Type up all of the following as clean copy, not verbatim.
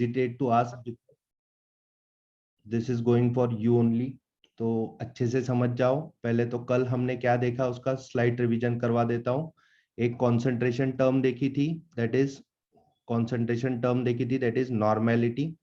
Hesitate to ask, this is going for you only. तो अच्छे से समझ जाओ। पहले तो कल हमने क्या देखा उसका स्लाइड रिवीजन करवा देता हूँ। एक कॉन्सेंट्रेशन टर्म देखी थी, दैट इज नॉर्मेलिटी।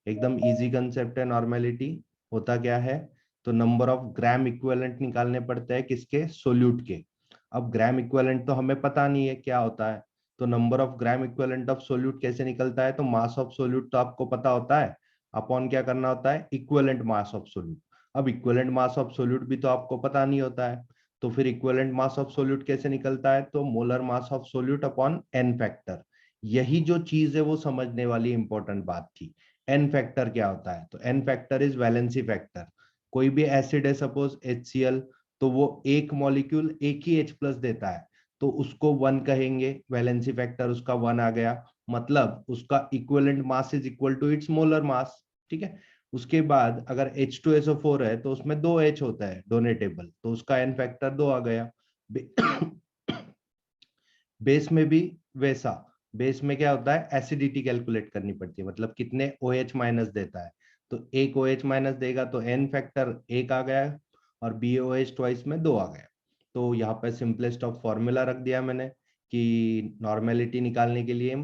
एकदम इजी कंसेप्ट है नॉर्मेलिटी। होता क्या है, तो नंबर ऑफ ग्राम इक्विवेलेंट निकालने पड़ते हैं किसके, सोल्यूट के। अब ग्राम इक्विवेलेंट तो हमें पता नहीं है क्या होता है, तो number of gram equivalent of solute कैसे निकलता है, तो मास ऑफ सोल्यूट तो आपको पता होता है, अपॉन क्या करना होता है, इक्विवेलेंट मास ऑफ सोल्यूट। अब इक्विवेलेंट मास ऑफ सोल्यूट भी तो आपको पता नहीं होता है, तो फिर इक्विवेलेंट मास ऑफ सोल्यूट कैसे निकलता है, तो molar mass of solute upon n factor. यही जो चीज है वो समझने वाली इंपॉर्टेंट बात थी। एन फैक्टर क्या होता है, तो n factor is valency factor. कोई भी एसिड है सपोज HCl, तो वो एक मॉलिक्यूल एक ही H प्लस देता है, तो उसको 1 कहेंगे, वैलेंसी फैक्टर उसका 1 आ गया, मतलब उसका equivalent mass is equal to its molar mass. ठीक है। उसके बाद अगर H2SO4 है तो उसमें 2 H होता है डोनेटेबल, तो उसका एन फैक्टर 2 आ गया। बेस में भी वैसा, बेस में क्या होता है, एसिडिटी कैलकुलेट करनी पड़ती है, मतलब कितने OH माइनस देता है, तो एक OH माइनस देगा तो एन फैक्टर 1 आ गया, और BOH ट्वाइस में 2 आ गया। तो यहाँ पे सिंपलेस्ट ऑफ फॉर्मूला रख दिया मैंने कि नॉर्मेलिटी निकालने के लिए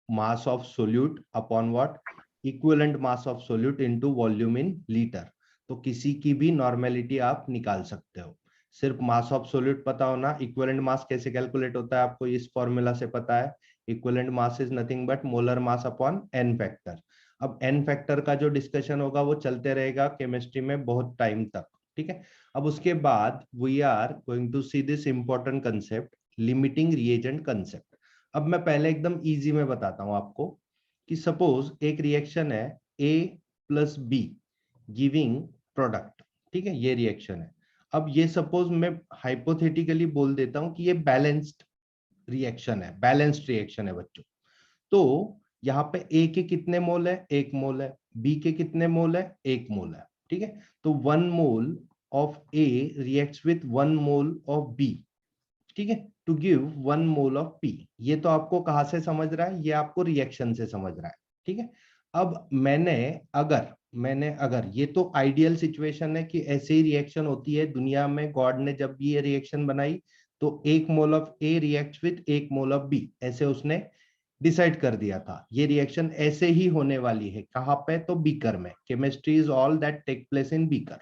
मास of solute upon what, equivalent mass of solute into volume in litre. तो किसी की भी नॉर्मेलिटी आप निकाल सकते हो, सिर्फ मास ऑफ सोल्यूट पता होना। इक्विवेलेंट मास कैसे कैलकुलेट होता है आपको इस फॉर्मूला से पता है, equivalent mass is nothing but molar mass upon n factor. अब एन फैक्टर का जो डिस्कशन होगा वो चलते रहेगा केमिस्ट्री में बहुत टाइम तक। ठीक है। अब उसके बाद we are going to see this important concept, limiting reagent concept. अब मैं पहले एकदम इजी में बताता हूं आपको कि सपोज एक रिएक्शन है A plus be giving product. ठीक है, ये रिएक्शन है। अब ये सपोज मैं हाइपोथेटिकली बोल देता हूं कि ये बैलेंस्ड रिएक्शन है, बैलेंस्ड रिएक्शन है बच्चों। तो यहाँ पे A के कितने मोल है, 1 मोल है, B के कितने मोल है, 1 मोल है। ठीक है। तो 1 mole of A reacts with 1 mole of B, ठीक है, to give 1 mole of P. ये तो आपको कहां से समझ रहा है, ये आपको रिएक्शन से समझ रहा है। ठीक है। अब मैंने अगर ये तो आइडियल सिचुएशन है कि ऐसे ही रिएक्शन होती है दुनिया में, गॉड ने जब भी ये रिएक्शन बनाई तो 1 mole of A react with 1 mole of B, ऐसे उसने डिसाइड कर दिया था। ये रिएक्शन ऐसे ही होने वाली है, कहां पे, तो बीकर में। Chemistry is all that take place in beaker.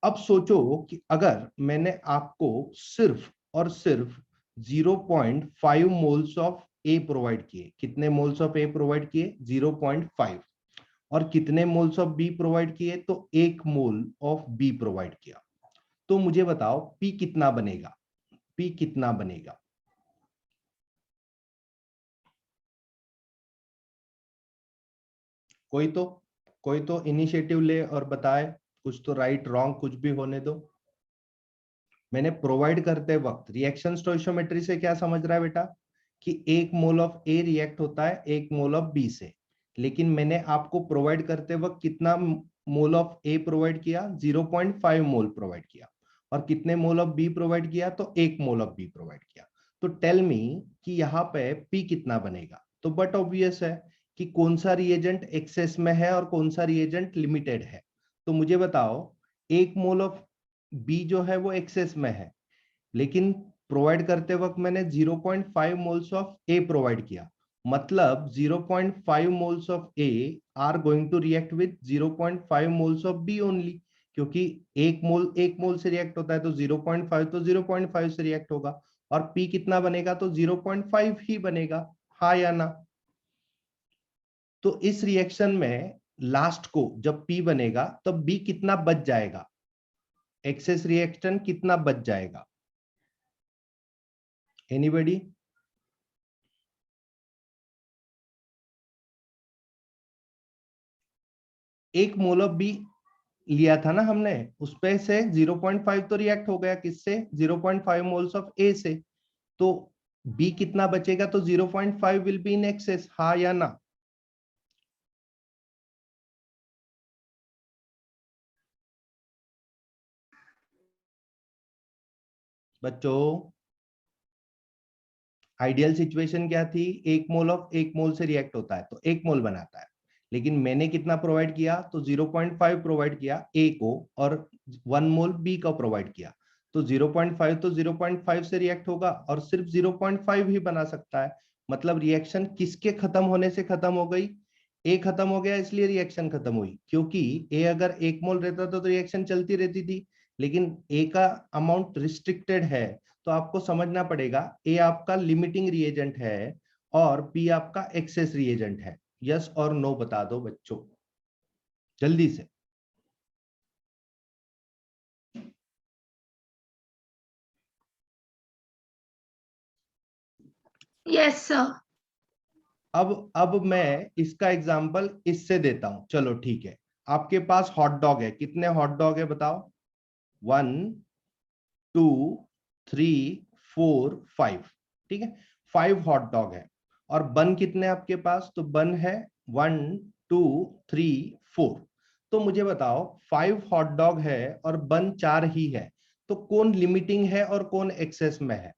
अब सोचो कि अगर मैंने आपको सिर्फ और सिर्फ 0.5 मोल्स ऑफ ए प्रोवाइड किए, कितने मोल्स ऑफ ए प्रोवाइड किए, 0.5, और कितने मोल्स ऑफ बी प्रोवाइड किए, तो 1 मोल ऑफ बी प्रोवाइड किया, तो मुझे बताओ पी कितना बनेगा, पी कितना बनेगा। कोई तो इनिशिएटिव ले और बताए, कुछ तो राइट रॉन्ग कुछ भी होने दो। मैंने प्रोवाइड करते वक्त रिएक्शन स्टोइशियोमेट्री से क्या समझ रहा है बेटा, कि 1 मोल ऑफ ए रिएक्ट होता है 1 मोल ऑफ बी से, लेकिन मैंने आपको प्रोवाइड करते वक्त कितना मोल ऑफ ए प्रोवाइड किया, 0.5 मोल प्रोवाइड किया, और कितने मोल ऑफ बी प्रोवाइड किया, तो 1 मोल ऑफ बी प्रोवाइड किया। तो टेल मी कि यहाँ पे पी कितना बनेगा। तो बट ऑब्वियस है कि कौन सा रिएजेंट एक्सेस में है और कौन सा रिएजेंट लिमिटेड है। तो मुझे बताओ 1 मोल ऑफ बी जो है वो एक्सेस में है, लेकिन प्रोवाइड करते वक्त मैंने 0.5 मोल्स ऑफ ए प्रोवाइड किया, मतलब 0.5 moles of A are going to react with 0.5 moles of B only, क्योंकि 1 मोल से रिएक्ट होता है, तो 0.5 तो 0.5 से रिएक्ट होगा, और पी कितना बनेगा, तो 0.5 ही बनेगा। हाँ या ना। तो इस रिएक्शन में लास्ट को जब पी बनेगा तब बी कितना बच जाएगा, एक्सेस रिएक्शन कितना बच जाएगा, एनीबॉडी। 1 मोल ऑफ बी लिया था ना हमने, उस पे से 0.5 तो रिएक्ट हो गया किससे, 0.5 मोल्स ऑफ ए से, तो बी कितना बचेगा, तो 0.5 विल बी इन एक्सेस, हाँ या ना। बच्चों आइडियल सिचुएशन क्या थी, 1 मोल ऑफ 1 मोल से रिएक्ट होता है तो 1 मोल बनाता है, लेकिन मैंने कितना प्रोवाइड किया, तो 0.5 प्रोवाइड किया ए को और 1 मोल बी का प्रोवाइड किया, तो 0.5 तो 0.5 से रिएक्ट होगा और सिर्फ 0.5 ही बना सकता है। मतलब रिएक्शन किसके खत्म होने से खत्म हो गई, ए खत्म हो गया इसलिए रिएक्शन खत्म हुई, क्योंकि ए अगर 1 मोल रहता तो रिएक्शन चलती रहती थी, लेकिन ए का अमाउंट रिस्ट्रिक्टेड है, तो आपको समझना पड़ेगा ए आपका लिमिटिंग रिएजेंट है और बी आपका एक्सेस रिएजेंट है। यस और नो बता दो बच्चों जल्दी से। Yes sir. अब मैं इसका एग्जांपल इससे देता हूं, चलो ठीक है। आपके पास हॉट डॉग है, कितने हॉट डॉग है बताओ, 1 2 3 4 5, ठीक है, 5 हॉट डॉग है। और बन कितने आपके पास, तो बन है 1 2 3 4। तो मुझे बताओ 5 हॉट डॉग है और बन 4 ही है, तो कौन लिमिटिंग है और कौन एक्सेस में है?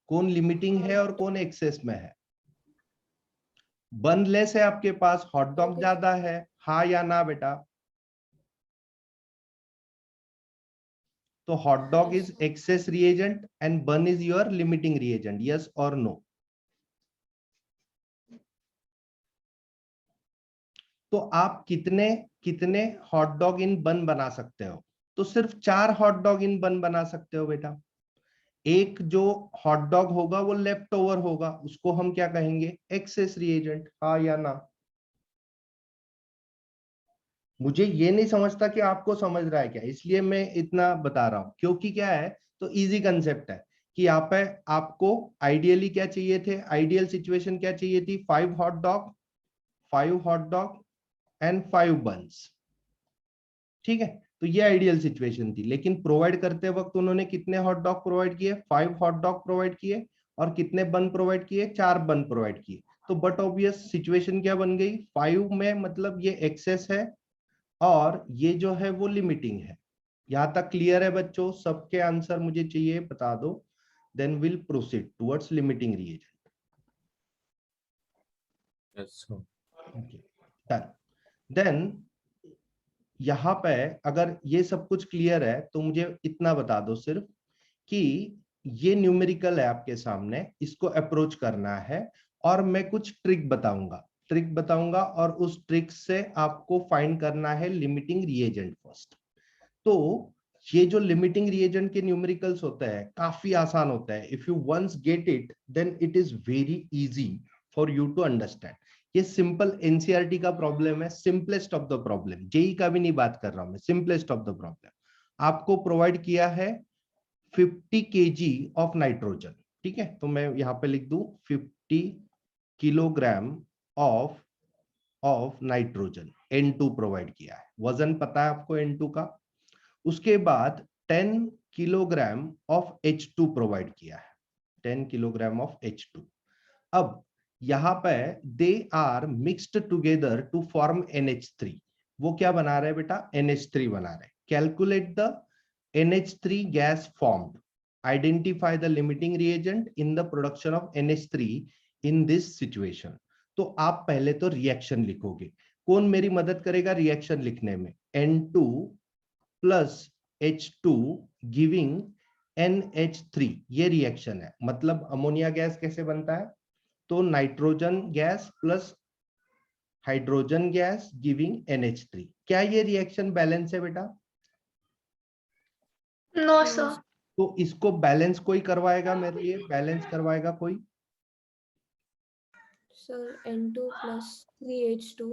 कौन लिमिटिंग है और कौन एक्सेस में है? बन लेस है आपके पास, हॉट डॉग ज्यादा है, हाँ या ना बेटा? तो hot dog is excess reagent and bun is your limiting reagent, yes और नो? तो आप कितने कितने हॉट डॉग इन बन बना सकते हो? तो सिर्फ 4 हॉट डॉग इन बन बना सकते हो बेटा। एक जो हॉट डॉग होगा वो लेफ्ट ओवर होगा, उसको हम क्या कहेंगे, एक्सेस रिएजेंट, हाँ या ना? मुझे ये नहीं समझता कि आपको समझ रहा है क्या, इसलिए मैं इतना बता रहा हूं, क्योंकि क्या है, तो इजी कंसेप्ट है कि यहाँ पे आपको आइडियली क्या चाहिए थे, आइडियल सिचुएशन क्या चाहिए थी, 5 हॉट डॉग एंड 5 बंस, ठीक है। तो ये आइडियल सिचुएशन थी, लेकिन प्रोवाइड करते वक्त उन्होंने कितने हॉट डॉग प्रोवाइड किए, 5 हॉट डॉग प्रोवाइड किए, और कितने बन प्रोवाइड किए, 4 बन प्रोवाइड किए। तो बट ऑब्वियस सिचुएशन क्या बन गई, 5 में मतलब ये एक्सेस है और ये जो है वो लिमिटिंग है। यहां तक क्लियर है बच्चों? सबके आंसर मुझे चाहिए, बता दो, then will proceed towards limiting reagent. Then यहाँ पे अगर ये सब कुछ क्लियर है तो मुझे इतना बता दो सिर्फ कि ये न्यूमेरिकल है आपके सामने, इसको अप्रोच करना है और मैं कुछ ट्रिक बताऊंगा और उस ट्रिक से आपको फाइंड करना है लिमिटिंग रिएजेंट फर्स्ट। तो ये जो लिमिटिंग रिएजेंट के न्यूमेरिकल्स होते हैं काफी आसान होता है, if you once get it then it is very easy for you to understand. ये सिंपल एनसीईआरटी का प्रॉब्लम है, simplest of the problem, JEE का भी नहीं बात कर रहा हूं मैं, सिंपलेस्ट ऑफ द प्रॉब्लम। आपको प्रोवाइड किया है 50 kg ऑफ नाइट्रोजन, ठीक है, तो मैं यहाँ पे लिख दूं 50 kilogram of nitrogen, N2 provide किया है, वजन पता है आपको N2 का। उसके बाद 10 किलोग्राम ऑफ H2 प्रोवाइड किया है, 10 किलोग्राम ऑफ H2। अब यहाँ पे they are mixed together to form NH3। वो क्या बना रहे हैं बेटा, NH3 बना रहे हैं। Calculate the NH3 gas formed, identify the limiting reagent in the production of NH3 in this situation. तो आप पहले तो रिएक्शन लिखोगे, कौन मेरी मदद करेगा रिएक्शन लिखने में, N2 plus H2 giving NH3, ये रिएक्शन है। मतलब अमोनिया गैस कैसे बनता है, तो nitrogen gas plus hydrogen gas giving NH3। क्या ये रिएक्शन बैलेंस है बेटा? No sir. तो इसको बैलेंस कोई करवाएगा मेरे लिए, बैलेंस करवाएगा कोई? Sir N2 plus 3H2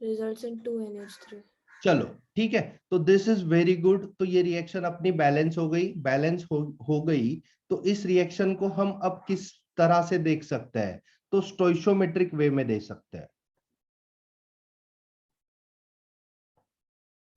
results in 2NH3। चलो ठीक है, तो दिस इज वेरी गुड। तो ये रिएक्शन अपनी बैलेंस हो गई, बैलेंस हो गई। तो इस रिएक्शन को हम अब किस तरह से देख सकते हैं, तो स्टोइशियोमेट्रिक वे में देख सकते हैं।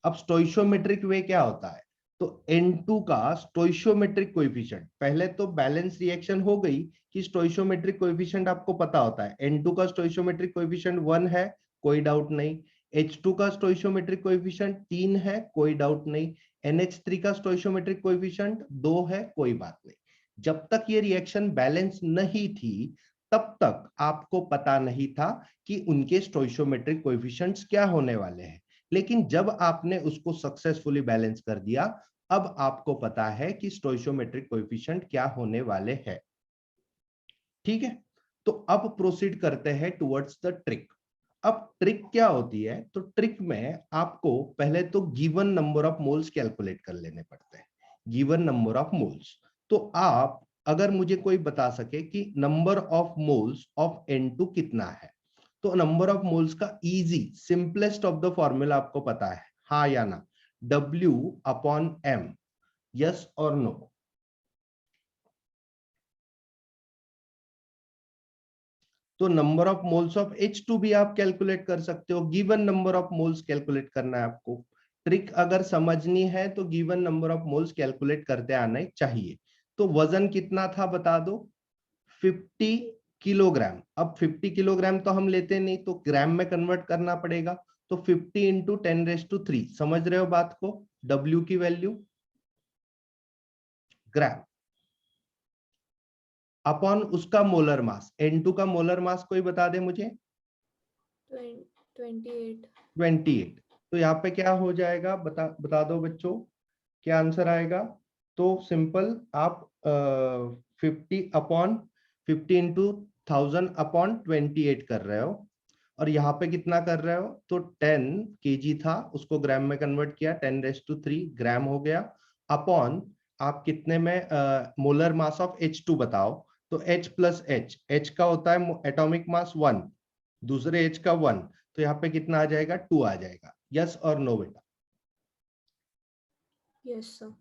अब स्टोइशियोमेट्रिक वे क्या होता है, तो N2 का स्टोइशियोमेट्रिक कोएफिशिएंट, पहले तो बैलेंस रिएक्शन हो गई कि स्टोइशियोमेट्रिक कोएफिशिएंट आपको पता होता है, N2 का स्टोइशियोमेट्रिक कोएफिशिएंट 1 है, कोई डाउट नहीं। H2 का स्टोइशियोमेट्रिक कोएफिशिएंट 3 है, कोई डाउट नहीं। NH3 का स्टोइशियोमेट्रिक कोएफिशिएंट 2 है, कोई बात नहीं। जब तक ये रिएक्शन बैलेंस नहीं थी तब तक आपको पता नहीं था कि उनके स्टोइशियोमेट्रिक कोएफिशिएंट्स क्या होने वाले हैं, लेकिन जब आपने उसको सक्सेसफुली बैलेंस कर दिया, अब आपको पता है कि स्टोइशियोमेट्रिक कोएफिशिएंट क्या होने वाले हैं। ठीक है, तो अब प्रोसीड करते हैं टुवर्ड्स द ट्रिक। अब ट्रिक क्या होती है? तो ट्रिक में आपको पहले तो given number of moles calculate कर लेने पड़ते हैं। गिवन नंबर ऑफ मोल्स, तो आप अगर मुझे कोई बता सके कि number of moles of N2 कितना है, तो नंबर ऑफ मोल्स का easy simplest of the formula आपको पता है, हाँ या ना? W/M, यस और नो? तो number of moles of H2 भी आप कैलकुलेट कर सकते हो। Given number of moles calculate करना है आपको। ट्रिक अगर समझनी है तो given number of moles calculate करते आने चाहिए। तो वजन कितना था बता दो, 50 किलोग्राम। अब 50 किलोग्राम तो हम लेते नहीं, तो ग्राम में कन्वर्ट करना पड़ेगा। तो 50 इंटू 10⁻3, समझ रहे हो बात को? W की वैल्यू ग्राम अपॉन उसका मोलर मास। N2 का मोलर मास कोई बता दे मुझे? 28. 28। तो यहाँ पे क्या हो जाएगा, बता दो बच्चों, क्या आंसर आएगा? तो सिंपल आप 50 इंटू 1000 अपॉन 28 कर रहे हो, और यहाँ पे कितना कर रहे हो? तो 10 kg था, उसको ग्राम में कन्वर्ट किया, 10⁻3 ग्राम हो गया, अपॉन आप कितने में मोलर मास ऑफ H2 बताओ। तो H प्लस H का होता है एटॉमिक मास 1, दूसरे H का 1, तो यहाँ पे कितना आ जाएगा? 2 आ जाएगा। यस और नो बेटा? Yes, sir.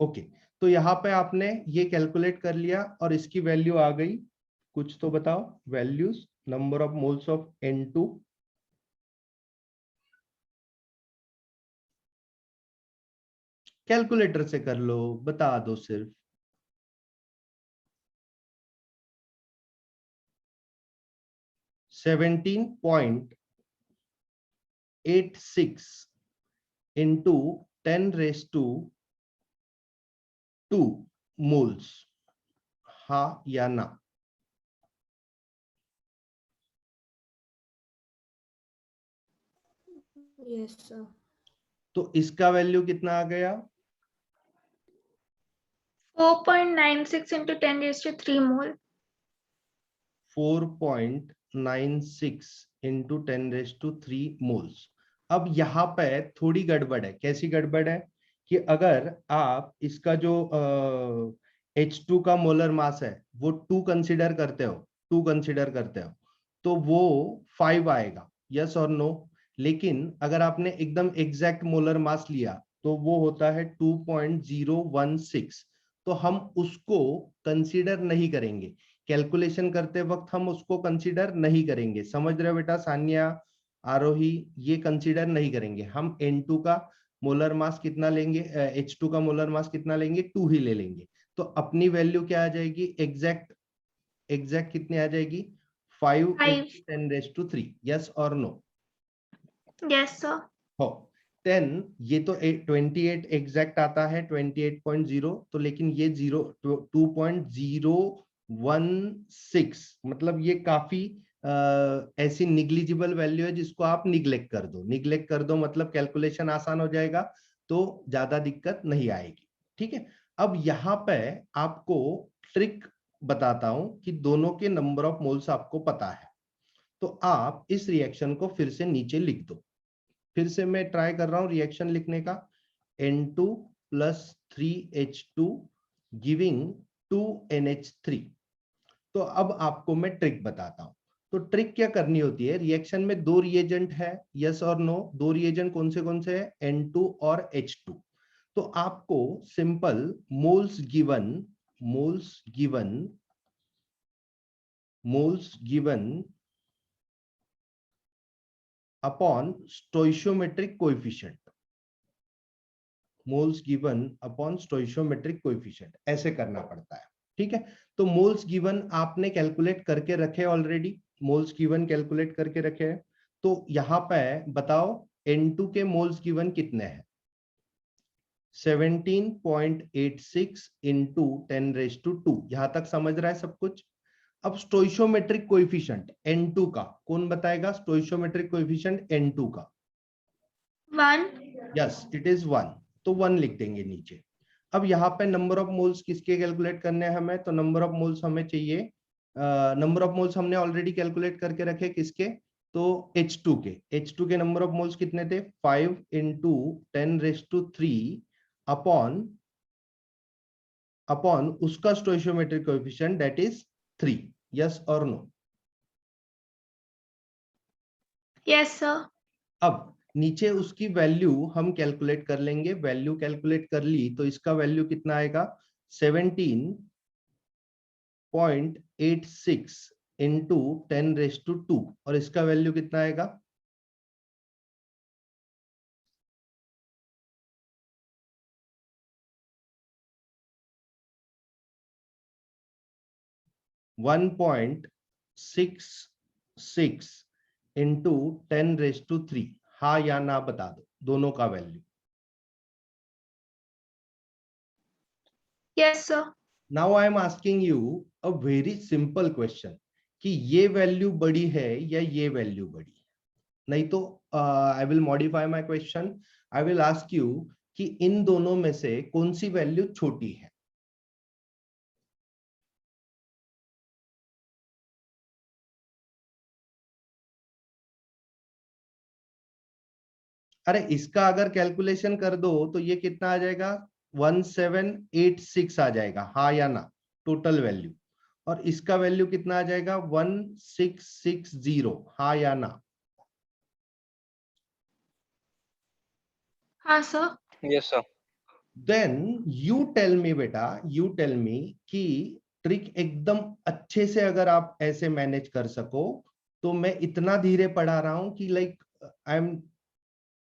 ओके, तो यहाँ पे आपने ये कैलकुलेट कर लिया और इसकी वैल्यू आ गई। कुछ तो बताओ values, number of moles of N2। Calculator से कर लो, बता दो सिर्फ। 17.86 इंटू 10⁻2 मोल्स, हाँ या ना? Yes, sir. तो इसका वैल्यू कितना आ गया? 4.96 into 10⁻³ mole. 4.96 into 10⁻³ moles. अब यहाँ पे थोड़ी गड़बड़ है। कैसी गड़बड़ है? कि अगर आप इसका जो H2 का मोलर मास है वो 2 कंसीडर करते हो, तो वो 5 आएगा। यस और नो? लेकिन अगर आपने एकदम एग्जैक्ट मोलर मास लिया तो वो होता है 2.016, तो हम उसको कंसीडर नहीं करेंगे। कैलकुलेशन करते वक्त हम उसको कंसीडर नहीं करेंगे। समझ रहे हो बेटा? सान्या, आरोही, ये कंसीडर नहीं करेंगे हम। N2 का मोलर मास कितना लेंगे, H2 का मोलर मास कितना लेंगे? 2 ही ले लेंगे। तो अपनी वैल्यू क्या आ जाएगी? एग्जैक्ट कितनी आ जाएगी? 5 5. इंटू 10⁻3। यस और नो? Yes, sir. हो। 10, ये तो 28 एग्जैक्ट आता है, 28.0, तो लेकिन ये 2.016, मतलब ये काफी ऐसी निग्लिजिबल वैल्यू है जिसको आप निग्लेक्ट कर दो, मतलब कैलकुलेशन आसान हो जाएगा, तो ज्यादा दिक्कत नहीं आएगी। ठीक है, अब यहाँ पे आपको ट्रिक बताता हूं कि दोनों के नंबर ऑफ मोल्स आपको पता है, तो आप इस रिएक्शन को फिर से नीचे लिख दो। फिर से मैं ट्राई कर रहा हूं रिएक्शन लिखने का। N2 plus 3H2 giving 2NH3। तो अब आपको मैं ट्रिक बताता हूं। तो ट्रिक क्या करनी होती है? रिएक्शन में 2 रिएजेंट है, यस और नो? 2 रिएजेंट कौन से है? N2 और H2। तो आपको simple moles given upon stoichiometric coefficient, ऐसे करना पड़ता है। ठीक है, तो मोल्स गिवन आपने कैलकुलेट करके रखे ऑलरेडी, मोल्स गिवन कैलकुलेट करके रखे हैं। तो यहाँ पे बताओ N2 के मोल्स गिवन कितने हैं? 17.86 इंटू 10⁻²। यहां तक समझ रहा है सब कुछ? अब स्टोइशियोमेट्रिक कोएफिशिएंट N2 का कौन बताएगा? स्टोइशियोमेट्रिक कोएफिशिएंट N2 का 1. यस इट इज 1, तो 1 लिख देंगे नीचे। अब यहाँ पे नंबर ऑफ मोल्स किसके कैलकुलेट करने हैं हमें? तो नंबर ऑफ मोल्स हमें चाहिए, नंबर ऑफ मोल्स हमने ऑलरेडी कैलकुलेट करके रखे किसके? तो H2 के। H2 के नंबर ऑफ मोल्स कितने थे? 5 इंटू 10⁻³ अपॉन उसका स्टोइशियोमेट्रिक कोएफिशिएंट दैट इज 3। यस और नो? Yes, sir. अब नीचे उसकी वैल्यू हम कैलकुलेट कर लेंगे। वैल्यू कैलकुलेट कर ली तो इसका वैल्यू कितना आएगा? 17.86 इंटू 10⁻²। और इसका वैल्यू कितना आएगा? One 1.66 into 10⁻³। हाँ या ना बता दो दोनों का value. Yes, sir. Now I am asking you a very simple question कि ये वैल्यू बड़ी है या ये वैल्यू बड़ी है? नहीं तो I will modify my question. I will ask you कि इन दोनों में से कौन सी वैल्यू छोटी है? अरे इसका अगर कैलकुलेशन कर दो तो ये कितना आ जाएगा? 1786 आ जाएगा, हाँ या ना? Total value. और इसका वैल्यू कितना आ जाएगा? 1660, हाँ या ना? हाँ, sir. Yes, sir. Then you tell me बेटा, यू टेल मी कि ट्रिक एकदम अच्छे से अगर आप ऐसे मैनेज कर सको तो मैं इतना धीरे पढ़ा रहा हूं कि like I am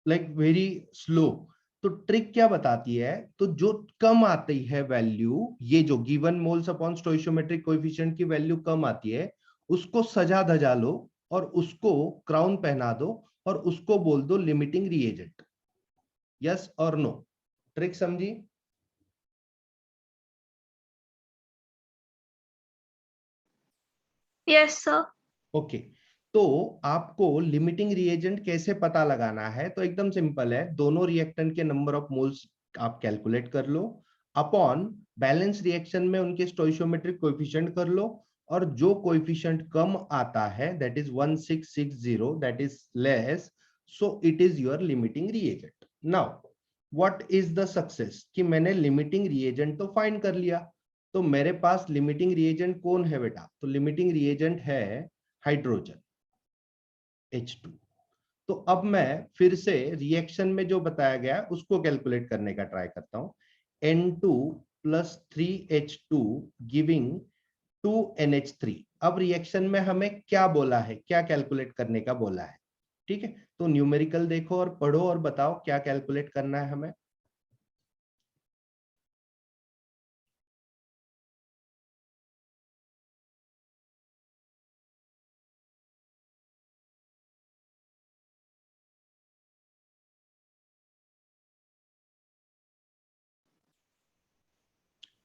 like very slow. तो ट्रिक क्या बताती है? तो जो कम आती है वैल्यू, ये जो given moles upon stoichiometric coefficient की वैल्यू कम आती है, उसको सजा धजा लो और उसको क्राउन पहना दो और उसको बोल दो लिमिटिंग रिएजेंट। यस और नो? ट्रिक समझी? Yes, sir. ओके तो आपको लिमिटिंग रिएजेंट कैसे पता लगाना है? तो एकदम सिंपल है, दोनों रिएक्टेंट के नंबर ऑफ मोल्स आप कैलकुलेट कर लो अपॉन बैलेंस रिएक्शन में उनके स्टोइशियोमेट्रिक कोएफिशिएंट कर लो, और जो कोएफिशिएंट कम आता है that is 1660, that is less, so it is your limiting reagent. Now what is the success कि मैंने लिमिटिंग रिएजेंट तो फाइंड कर लिया। तो मेरे पास लिमिटिंग रिएजेंट कौन है बेटा? तो लिमिटिंग रिएजेंट है हाइड्रोजन H2। तो अब मैं फिर से रिएक्शन में जो बताया गया है उसको कैलकुलेट करने का ट्राई करता हूं। N2 plus 3H2 giving 2NH3। अब रिएक्शन में हमें क्या बोला है, क्या कैलकुलेट करने का बोला है? ठीक है, तो न्यूमेरिकल देखो और पढ़ो और बताओ क्या कैलकुलेट करना है हमें।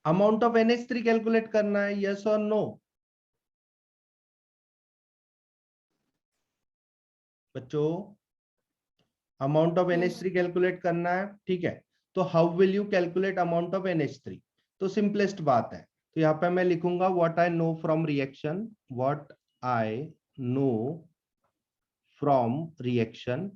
अमाउंट ऑफ NH3 कैलकुलेट करना है, यस और नो बच्चों? अमाउंट ऑफ NH3 कैलकुलेट करना है, ठीक है। तो how will you calculate amount of NH3? तो सिंपलेस्ट बात है, तो यहाँ पे मैं लिखूंगा what I know from reaction, what I know from reaction.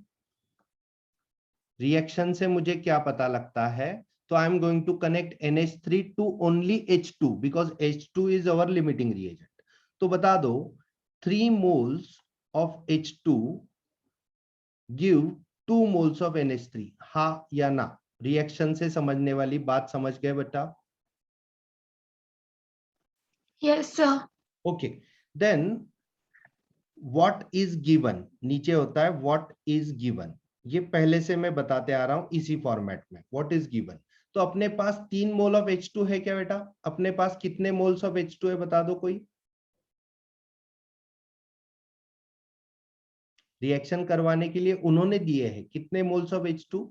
Reaction से मुझे क्या पता लगता है? तो I am going to connect NH3 to only H2 because H2 is our limiting reagent. तो बता दो 3 moles of H2 give 2 moles of NH3, हाँ या ना? रिएक्शन से समझने वाली बात समझ गए बेटा? Yes, sir. Okay then what is given नीचे होता है व्हाट इज गिवन। ये पहले से मैं बताते आ रहा हूं इसी फॉर्मेट में, व्हाट इज गिवन। तो अपने पास 3 मोल ऑफ H2 है क्या बेटा? अपने पास कितने मोल्स ऑफ H2 है बता दो कोई? रिएक्शन करवाने के लिए उन्होंने दिए हैं कितने moles of H2?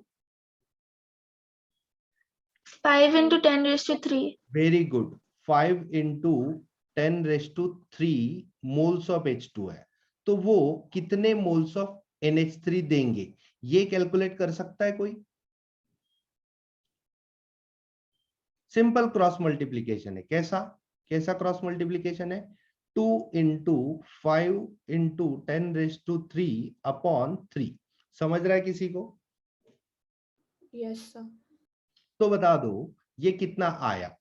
5 into 10 raised to 3. Very good, 5 into 10 raised to 3 moles of H2 है। तो वो कितने मोल्स ऑफ NH3 देंगे, ये कैलकुलेट कर सकता है कोई? सिंपल क्रॉस मल्टीप्लीकेशन है। कैसा कैसा क्रॉस मल्टीप्लीकेशन है? 2 into 5 into 10 raised to 3 upon 3। समझ रहा है किसी को? Yes, sir. तो बता दो ये कितना आया।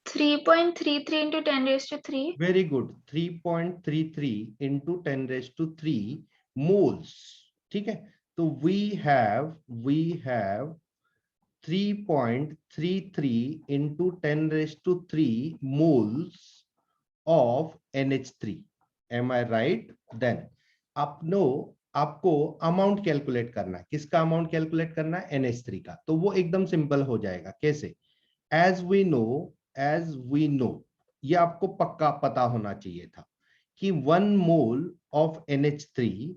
Three point three three into 10 raised to 3. Very good, 3.33 into 10 raised to 3 moles। ठीक है, तो we have 3.33 into 10 raised to 3 moles of NH3। Am I right? Then आपको अमाउंट कैलकुलेट करना है। किसका अमाउंट कैलकुलेट करना है? NH3 का। तो वो एकदम सिंपल हो जाएगा। कैसे? एज वी नो, ये आपको पक्का पता होना चाहिए था कि 1 मोल ऑफ NH3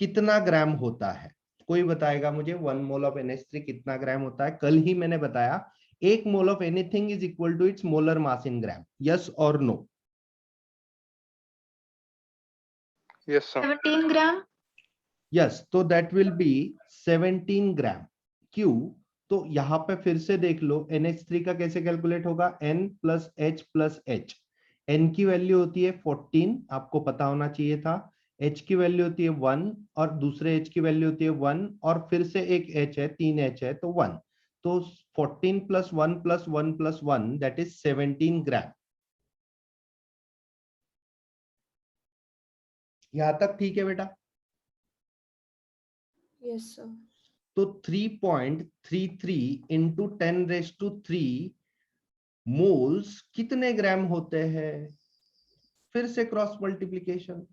कितना ग्राम होता है। कोई बताएगा मुझे 1 मोल ऑफ NH3 कितना ग्राम होता है? कल ही मैंने बताया 1 mole of anything is equal to its molar mass in gram. Yes और no? Yes, sir. 17 gram. Yes, तो दैट विल बी 17 ग्राम। क्यों? तो यहां पे फिर से देख लो NH3 का कैसे कैलकुलेट होगा? N plus H plus H। N की वैल्यू होती है 14, आपको पता होना चाहिए था। H की वैल्यू होती है 1 और दूसरे H की वैल्यू होती है 1 और फिर से एक H है, 3 H है तो 1। तो 14 plus 1 plus 1 plus 1 that is 17 ग्राम। यहां तक ठीक है बेटा? Yes, sir. तो 3.33 into 10 raised to 3 मोल्स कितने ग्राम होते हैं? फिर से cross multiplication,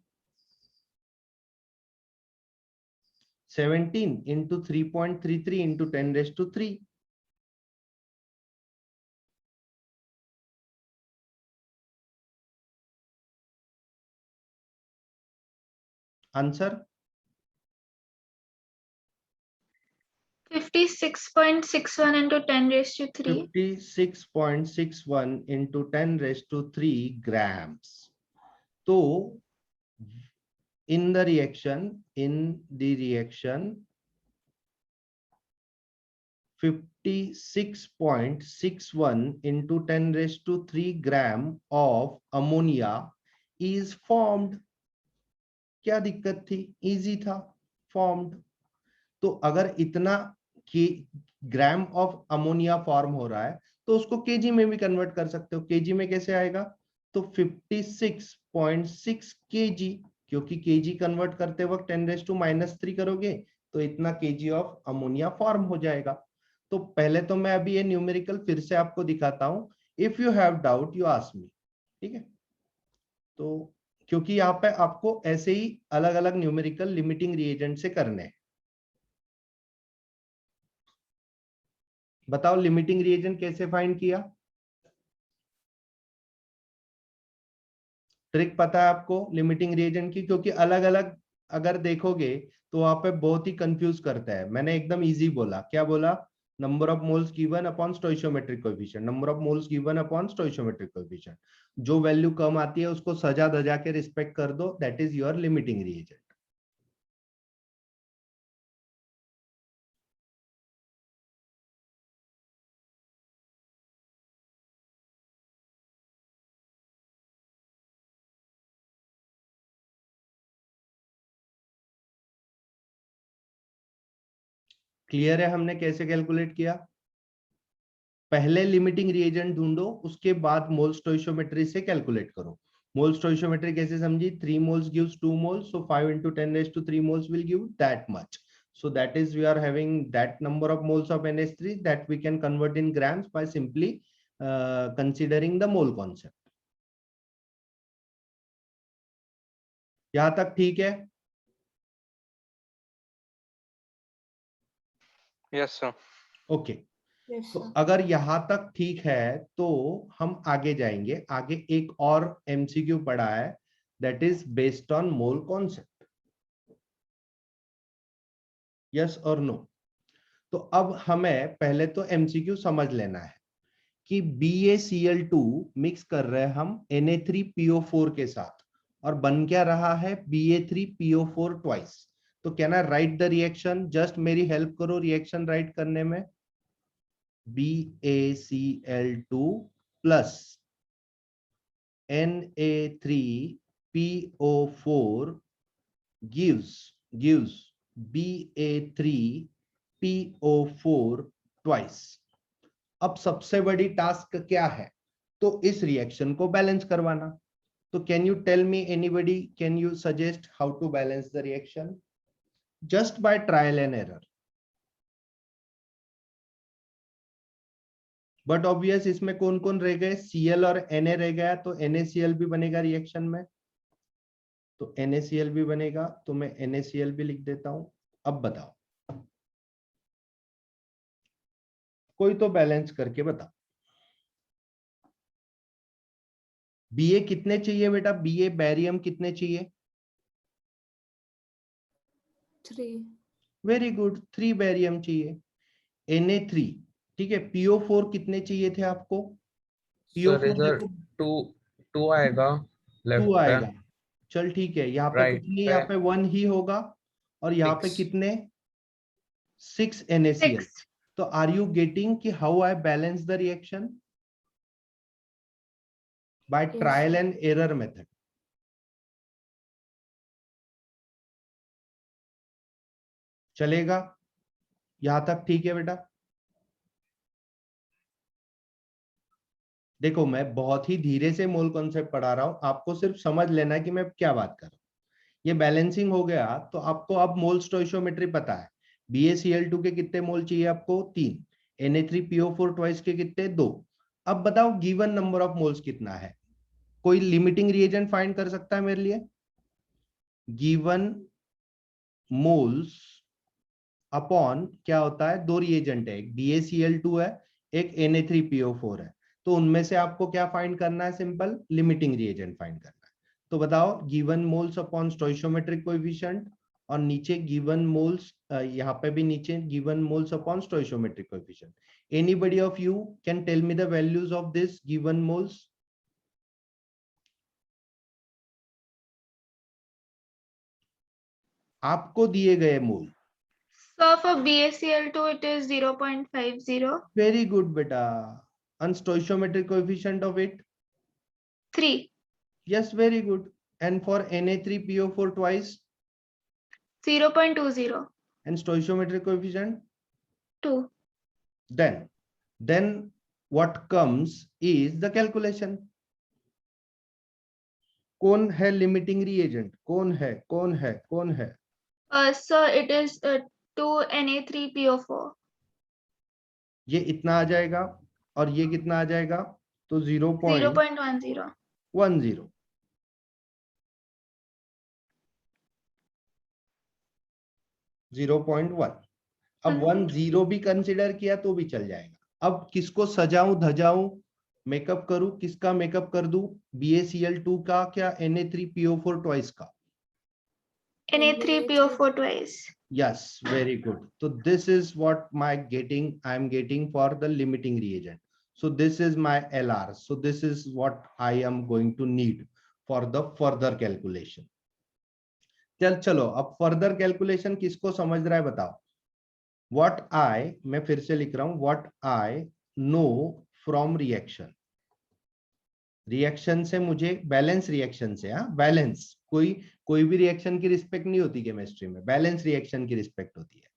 17 into 3.33 into 10 raised to 3। Answer 56.61 into 10 raised to 3. 56.61 into 10 raised to 3 grams। तो in the reaction 56.61 into 10 raised to 3 gram of ammonia is formed। क्या दिक्कत थी? इजी था, फॉर्म्ड। तो अगर इतना के ग्राम ऑफ अमोनिया फॉर्म हो रहा है तो उसको केजी में भी कन्वर्ट कर सकते हो। केजी में कैसे आएगा? तो 56.6 केजी, क्योंकि केजी कन्वर्ट करते वक्त 10⁻³ करोगे तो इतना केजी ऑफ अमोनिया फॉर्म हो जाएगा। तो पहले तो मैं अभी ये न्यूमेरिकल फिर से आपको दिखाता हूं। If you have doubt you ask me. ठीक है, तो क्योंकि यहाँ पे आपको ऐसे ही अलग अलग न्यूमेरिकल लिमिटिंग रिएजेंट से करने हैं। बताओ लिमिटिंग रिएजेंट कैसे फाइंड किया? ट्रिक पता है आपको लिमिटिंग रिएजेंट की? क्योंकि अलग अलग अगर देखोगे तो वहां पे बहुत ही कंफ्यूज करता है। मैंने एकदम इजी बोला। क्या बोला? Number of moles given upon stoichiometric coefficient, number of moles given upon stoichiometric coefficient. जो वैल्यू कम आती है उसको सजा धजा के रिस्पेक्ट कर दो, that is your limiting reagent. Clear है हमने कैसे कैलकुलेट किया? पहले लिमिटिंग रिएजेंट ढूंढो, उसके बाद मोल स्टोइशियोमेट्री से कैलकुलेट करो। मोल स्टोइशियोमेट्री कैसे समझी? 3 moles gives 2 moles, so 5 into 10⁻³ moles will give that much. So that is we are having that number of moles of NH3 that we can convert in grams by simply considering the mole concept. यहां तक ठीक है? Yes, sir. Okay Yes, तो sir. अगर यहां तक ठीक है तो हम आगे जाएंगे। आगे एक और एमसीक्यू पढ़ा है, that is based on mole concept. Yes और नो? तो अब हमें पहले तो एमसीक्यू समझ लेना है कि BaCl2 मिक्स कर रहे हैं हम Na3PO4 के साथ, और बन क्या रहा है Ba3PO4 ट्वाइस। तो can I right the reaction? Just मेरी हेल्प करो रिएक्शन राइट करने में। BaCl2 plus Na3PO4 gives Ba3PO4 twice. अब सबसे बड़ी टास्क क्या है? तो इस रिएक्शन को बैलेंस करवाना। तो can you tell me, anybody can you suggest how to balance the reaction? Just by trial and error. But obvious इसमें कौन कौन रह गए? Cl और Na रह गया, तो NaCl भी बनेगा रिएक्शन में। तो NaCl भी बनेगा, तो मैं NaCl भी लिख देता हूं। अब बताओ, कोई तो बैलेंस करके बताओ। Ba कितने चाहिए बेटा? Ba बैरियम कितने चाहिए? 3. वेरी गुड, 3 बैरियम चाहिए। Na3, ठीक है। PO4 कितने चाहिए थे आपको? सर PO4 इधर देखो 2 आएगा 2 लेफ्ट पे, आएगा। चल ठीक है, यहाँ पे कुछ राइट नहीं, पे यहाँ पे 1 ही होगा। और यहाँ पे 6। कितने? 6 NaCl। 6. तो आर यू गेटिंग कि how I balance the reaction? By Yes, trial sir. And error method. चलेगा? यहां तक ठीक है बेटा? देखो मैं बहुत ही धीरे से मोल कॉन्सेप्ट पढ़ा रहा हूं, आपको सिर्फ समझ लेना है कि मैं क्या बात कर रहा हूं। ये बैलेंसिंग हो गया तो आपको अब मोल स्टोइशियोमेट्री पता है। BaCl2 के कितने मोल चाहिए आपको? 3। Na3PO4 ट्वाइस के कितने? 2। अब बताओ गिवन नंबर ऑफ मोल्स कितना है? कोई लिमिटिंग रिएजेंट फाइंड कर सकता है मेरे लिए? गिवन मोल्स अपॉन क्या होता है? 2 रिएजेंट है, एक BaCl2 है, एक Na3PO4 है। तो उनमें से आपको क्या फाइंड करना है? सिंपल लिमिटिंग रिएजेंट फाइंड करना है। तो बताओ given moles upon stoichiometric coefficient, और नीचे गिवन मोल्स, यहाँ पे भी नीचे given moles upon stoichiometric coefficient. Anybody of you can tell me the values of this given moles? आपको दिए गए mole. So for BaCl2 it is 0.50. Very good बेटा। and stoichiometric coefficient of it? 3. Yes, very good. And for Na3PO4 twice? 0.20. And stoichiometric coefficient? 2. Then what comes is the calculation. कौन है limiting reagent? कौन है? कौन है? कौन है? So it is 2 Na3PO4. ये इतना आ जाएगा और ये कितना आ जाएगा? तो 0.10. 0.10। 0.1। अब 10 भी कंसिडर किया तो भी चल जाएगा। अब किसको सजाऊं धजाऊं, मेकअप करूं? किसका मेकअप कर दूं? BaCl2 का क्या Na3PO4 ट्वाइस का? Na3PO4 twice. Yes, very good. So this is what I am getting for the limiting reagent. So this is my LR. So this is what I am going to need for the further calculation. चलो अब further calculation किसको समझ रहा है बताओ? What I, मैं फिर से लिख रहा हूं, what I know from reaction. Reaction से मुझे, बैलेंस रिएक्शन से, बैलेंस, कोई भी रिएक्शन की रिस्पेक्ट नहीं होती केमिस्ट्री में, बैलेंस रिएक्शन की रिस्पेक्ट होती है।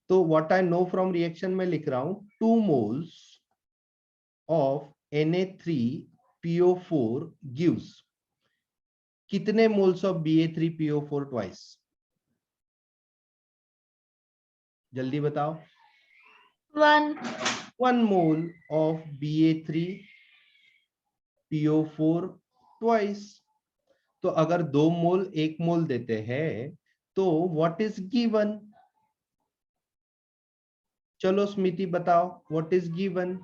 तो what I know from reaction में लिख रहा हूं, 2 मोल्स ऑफ Na3PO4 गिव्स कितने मोल्स ऑफ Ba3PO4 ट्वाइस? जल्दी बताओ। 1 मोल ऑफ Ba3PO4 ट्वाइस। तो अगर 2 मोल 1 मोल देते हैं तो व्हाट इज गिवन? चलो स्मिति बताओ व्हाट इज गिवन।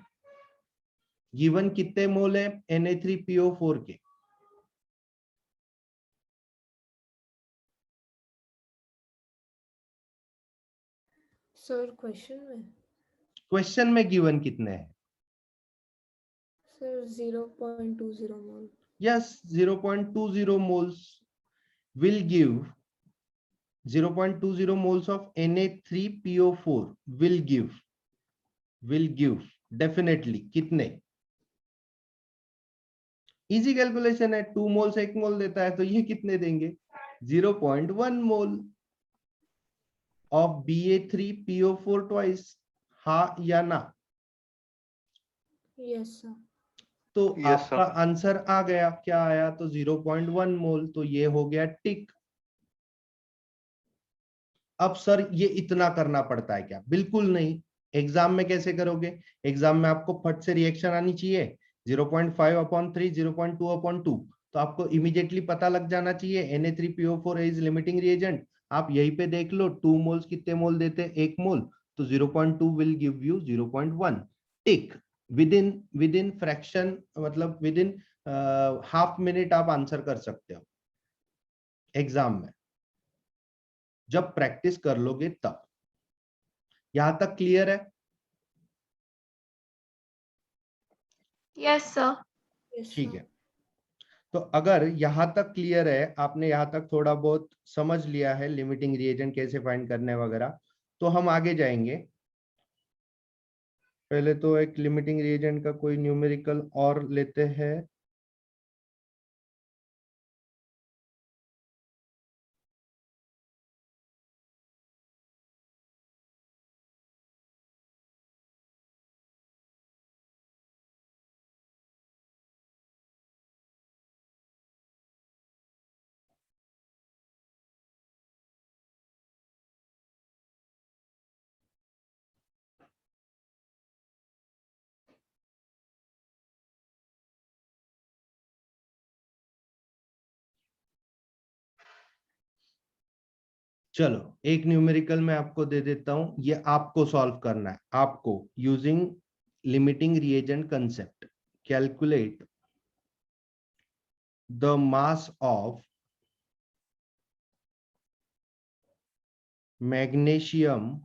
गिवन कितने मोल है Na3PO4 के? सर क्वेश्चन में क्वेश्चन में गिवन कितने हैं? Sir 0.20 mole. Yes, 0.20 moles will give 0.20 moles of Na3PO4 will give definitely कितने? इजी कैलकुलेशन है, 2 मोल से 1 मोल देता है तो ये कितने देंगे? 0.1 मोल ऑफ Ba3PO4 ट्वाइस। हाँ या ना? Yes sir. तो Yes, sir. आपका आंसर आ गया, क्या आया? तो 0.1 मोल, तो ये हो गया टिक। अब सर ये इतना करना पड़ता है क्या? बिल्कुल नहीं। एग्जाम में कैसे करोगे? एग्जाम में आपको फट से रिएक्शन आनी चाहिए, 0.5/3, 0.2/2, तो आपको इमीडिएटली पता लग जाना चाहिए Na3PO4 इज लिमिटिंग रिएजेंट। आप यहीं पे देख लो 2 मोल्स कितने मोल देते हैं? 1 मोल, तो 0.2 will give you 0.1 tick. With in fraction, मतलब विद इन हाफ मिनट आप आंसर कर सकते हो एग्जाम में, जब प्रैक्टिस कर लोगे तब। यहां तक क्लियर है? Yes, sir. यस ठीक सर। है, तो अगर यहां तक क्लियर है, आपने यहां तक थोड़ा बहुत समझ लिया है लिमिटिंग रिएजेंट कैसे फाइंड करने वगैरह, तो हम आगे जाएंगे। पहले तो एक लिमिटिंग रिएजेंट का कोई न्यूमेरिकल और लेते हैं। चलो एक न्यूमेरिकल मैं आपको दे देता हूं, ये आपको सॉल्व करना है। आपको using limiting reagent concept calculate the mass of magnesium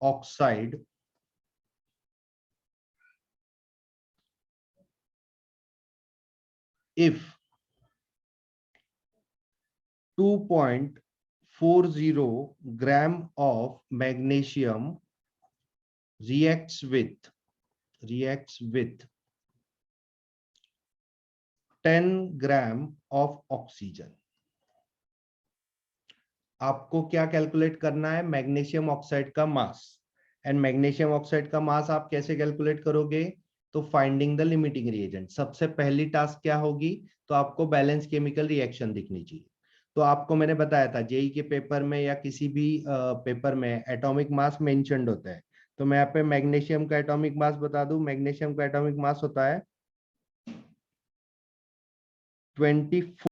oxide if 2.40 gram of magnesium reacts with 10 gram of oxygen। आपको क्या कैलकुलेट करना है? मैग्नीशियम ऑक्साइड का मास। एंड मैग्नीशियम ऑक्साइड का मास आप कैसे कैलकुलेट करोगे? तो फाइंडिंग द लिमिटिंग रिएजेंट। सबसे पहली टास्क क्या होगी? तो आपको बैलेंस केमिकल रिएक्शन दिखनी चाहिए। तो आपको मैंने बताया था जेई के पेपर में या किसी भी पेपर में एटॉमिक मास मेंशन्ड होता है। तो मैं यहाँ पे मैग्नीशियम का एटॉमिक मास बता दूं। मैग्नीशियम का एटॉमिक मास होता है 24